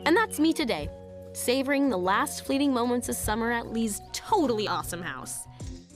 And that's me today, savoring the last fleeting moments of summer at Lee's totally awesome house.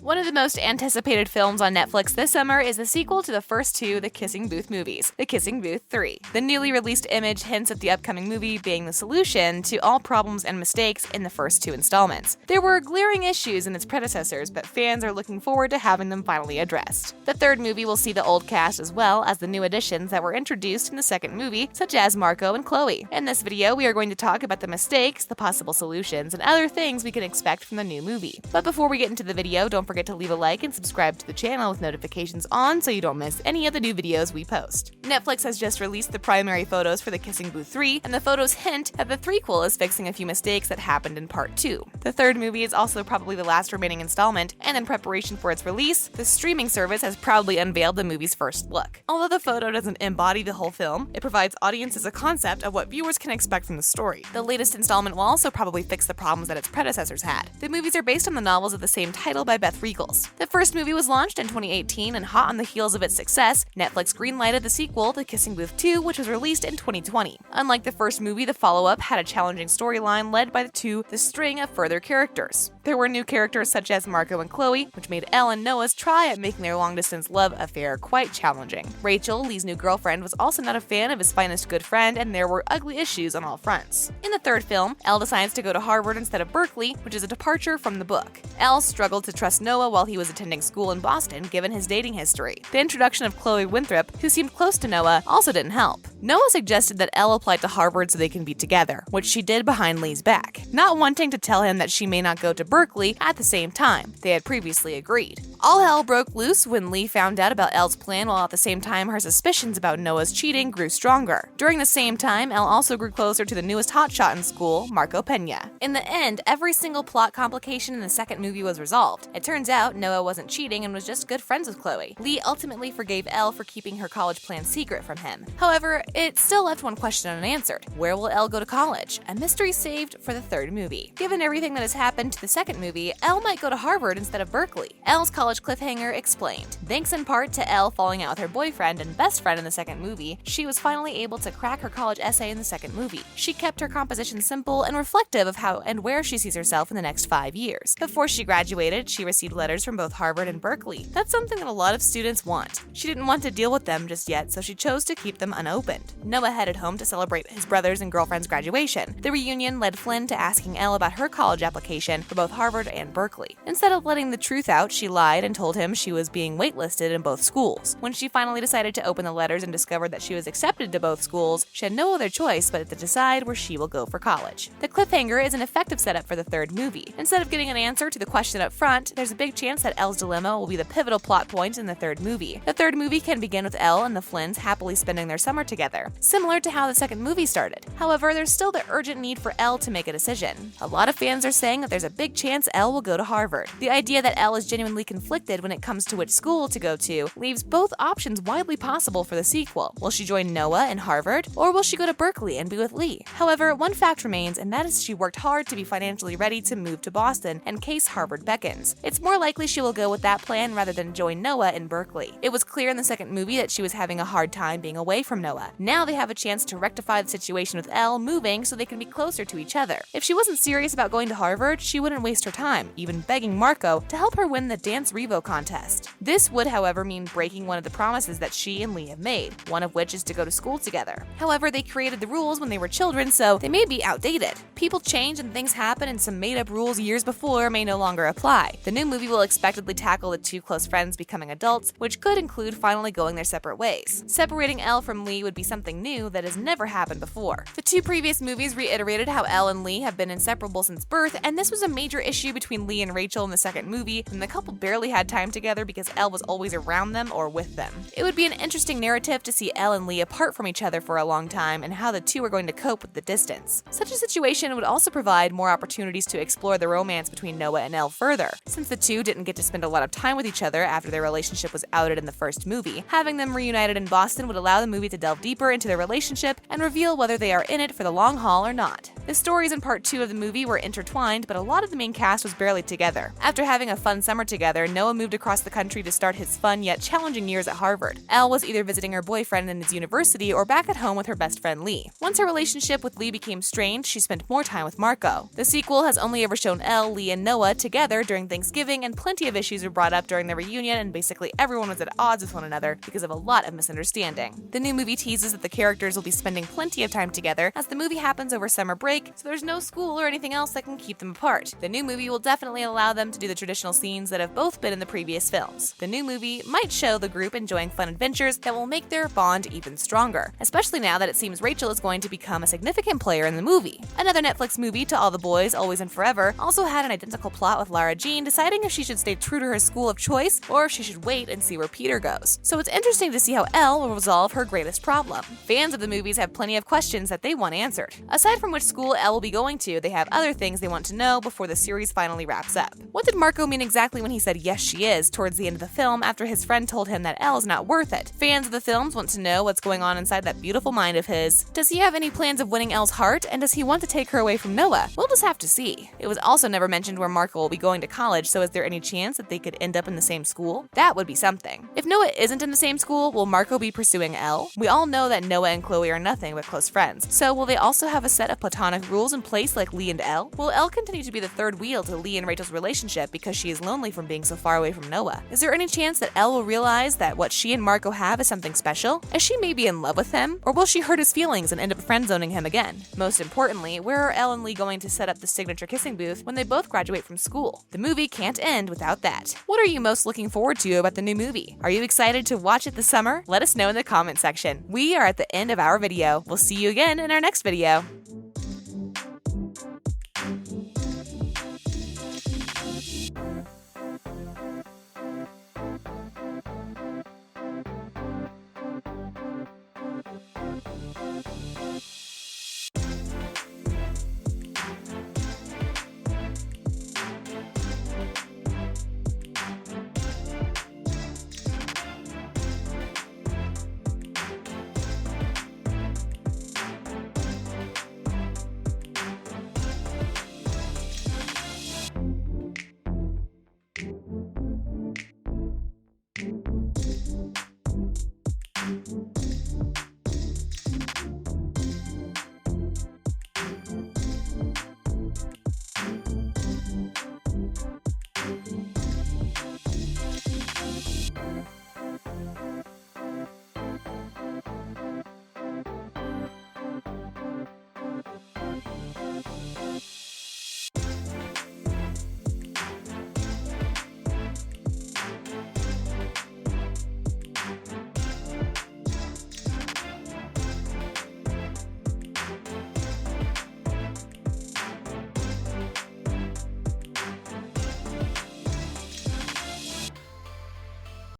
One of the most anticipated films on Netflix this summer is the sequel to the first two The Kissing Booth movies, The Kissing Booth 3. The newly released image hints at the upcoming movie being the solution to all problems and mistakes in the first two installments. There were glaring issues in its predecessors, but fans are looking forward to having them finally addressed. The third movie will see the old cast as well as the new additions that were introduced in the second movie, such as Marco and Chloe. In this video, we are going to talk about the mistakes, the possible solutions, and other things we can expect from the new movie. But before we get into the video, don't forget to leave a like and subscribe to the channel with notifications on so you don't miss any of the new videos we post. Netflix has just released the primary photos for The Kissing Booth 3, and the photos hint that the threequel is fixing a few mistakes that happened in part 2. The third movie is also probably the last remaining installment, and in preparation for its release, the streaming service has proudly unveiled the movie's first look. Although the photo doesn't embody the whole film, it provides audiences a concept of what viewers can expect from the story. The latest installment will also probably fix the problems that its predecessors had. The movies are based on the novels of the same title by Beth Reekles. The first movie was launched in 2018, and hot on the heels of its success, Netflix greenlighted the sequel, The Kissing Booth 2, which was released in 2020. Unlike the first movie, the follow-up had a challenging storyline led by the string of further characters. There were new characters such as Marco and Chloe, which made Elle and Noah's try at making their long-distance love affair quite challenging. Rachel, Lee's new girlfriend, was also not a fan of his finest good friend, and there were ugly issues on all fronts. In the third film, Elle decides to go to Harvard instead of Berkeley, which is a departure from the book. Elle struggled to trust Noah while he was attending school in Boston, given his dating history. The introduction of Chloe Winthrop, who seemed close to Noah, also didn't help. Noah suggested that Elle apply to Harvard so they can be together, which she did behind Lee's back, not wanting to tell him that she may not go to Berkeley at the same time. They had previously agreed. All hell broke loose when Lee found out about Elle's plan, while at the same time her suspicions about Noah's cheating grew stronger. During the same time, Elle also grew closer to the newest hotshot in school, Marco Pena. In the end, every single plot complication in the second movie was resolved. It turns out Noah wasn't cheating and was just good friends with Chloe. Lee ultimately forgave Elle for keeping her college plan secret from him. However, it still left one question unanswered. Where will Elle go to college? A mystery saved for the third movie. Given everything that has happened to the second movie, Elle might go to Harvard instead of Berkeley. Elle's college cliffhanger explained. Thanks in part to Elle falling out with her boyfriend and best friend in the second movie, she was finally able to crack her college essay in the second movie. She kept her composition simple and reflective of how and where she sees herself in the next 5 years. Before she graduated, she received letters from both Harvard and Berkeley. That's something that a lot of students want. She didn't want to deal with them just yet, so she chose to keep them unopened. Noah headed home to celebrate his brother's and girlfriend's graduation. The reunion led Flynn to asking Elle about her college application for both Harvard and Berkeley. Instead of letting the truth out, she lied and told him she was being waitlisted in both schools. When she finally decided to open the letters and discovered that she was accepted to both schools, she had no other choice but to decide where she will go for college. The cliffhanger is an effective setup for the third movie. Instead of getting an answer to the question up front, there's a big chance that Elle's dilemma will be the pivotal plot point in the third movie. The third movie can begin with Elle and the Flynns happily spending their summer together, similar to how the second movie started. However, there's still the urgent need for Elle to make a decision. A lot of fans are saying that there's a big chance Elle will go to Harvard. The idea that Elle is genuinely conflicted when it comes to which school to go to leaves both options widely possible for the sequel. Will she join Noah in Harvard, or will she go to Berkeley and be with Lee? However, one fact remains, and that is she worked hard to be financially ready to move to Boston in case Harvard beckons. It's more likely she will go with that plan rather than join Noah in Berkeley. It was clear in the second movie that she was having a hard time being away from Noah. Now they have a chance to rectify the situation with Elle moving so they can be closer to each other. If she wasn't serious about going to Harvard, she wouldn't waste her time, even begging Marco to help her win the Dance Revo contest. This would, however, mean breaking one of the promises that she and Lee have made, one of which is to go to school together. However, they created the rules when they were children, so they may be outdated. People change and things happen, and some made-up rules years before may no longer apply. The new movie will expectedly tackle the two close friends becoming adults, which could include finally going their separate ways. Separating Elle from Lee would be something new that has never happened before. The two previous movies reiterated how Elle and Lee have been inseparable since birth, and this was a major issue between Lee and Rachel in the second movie, and the couple barely had time together because Elle was always around them or with them. It would be an interesting narrative to see Elle and Lee apart from each other for a long time and how the two are going to cope with the distance. Such a situation would also provide more opportunities to explore the romance between Noah and Elle further. Since the two didn't get to spend a lot of time with each other after their relationship was outed in the first movie, having them reunited in Boston would allow the movie to delve deeper into their relationship and reveal whether they are in it for the long haul or not. The stories in part 2 of the movie were intertwined, but a lot of the main cast was barely together. After having a fun summer together, Noah moved across the country to start his fun yet challenging years at Harvard. Elle was either visiting her boyfriend in his university or back at home with her best friend Lee. Once her relationship with Lee became strained, she spent more time with Marco. The sequel has only ever shown Elle, Lee, and Noah together during Thanksgiving, and plenty of issues were brought up during the reunion, and basically everyone was at odds with one another because of a lot of misunderstanding. The new movie teases that the characters will be spending plenty of time together, as the movie happens over summer break, so there's no school or anything else that can keep them apart. The new movie will definitely allow them to do the traditional scenes that have both been in the previous films. The new movie might show the group enjoying fun adventures that will make their bond even stronger, especially now that it seems Rachel is going to become a significant player in the movie. Another Netflix movie, To All the Boys, Always and Forever, also had an identical plot with Lara Jean deciding if she should stay true to her school of choice or if she should wait and see where Peter goes. So it's interesting to see how Elle will resolve her greatest problem. Fans of the movies have plenty of questions that they want answered. Aside from which school Elle will be going to, they have other things they want to know before the series finally wraps up. What did Marco mean exactly when he said yes she is towards the end of the film after his friend told him that Elle is not worth it? Fans of the films want to know what's going on inside that beautiful mind of his. Does he have any plans of winning Elle's heart, and does he want to take her away from Noah? We'll just have to see. It was also never mentioned where Marco will be going to college, so is there any chance that they could end up in the same school? That would be something. If Noah isn't in the same school, will Marco be pursuing Elle? We all know that Noah and Chloe are nothing but close friends, so will they also have a set of platonic rules in place like Lee and Elle? Will Elle continue to be the third wheel to Lee and Rachel's relationship because she is lonely from being so far away from Noah? Is there any chance that Elle will realize that what she and Marco have is something special? Is she maybe in love with him? Or will she hurt his feelings and end up friend-zoning him again? Most importantly, where are Elle and Lee going to set up the signature kissing booth when they both graduate from school? The movie can't end without that. What are you most looking forward to about the new movie? Are you excited to watch it this summer? Let us know in the comment section. We are at the end of our video. We'll see you again in our next video.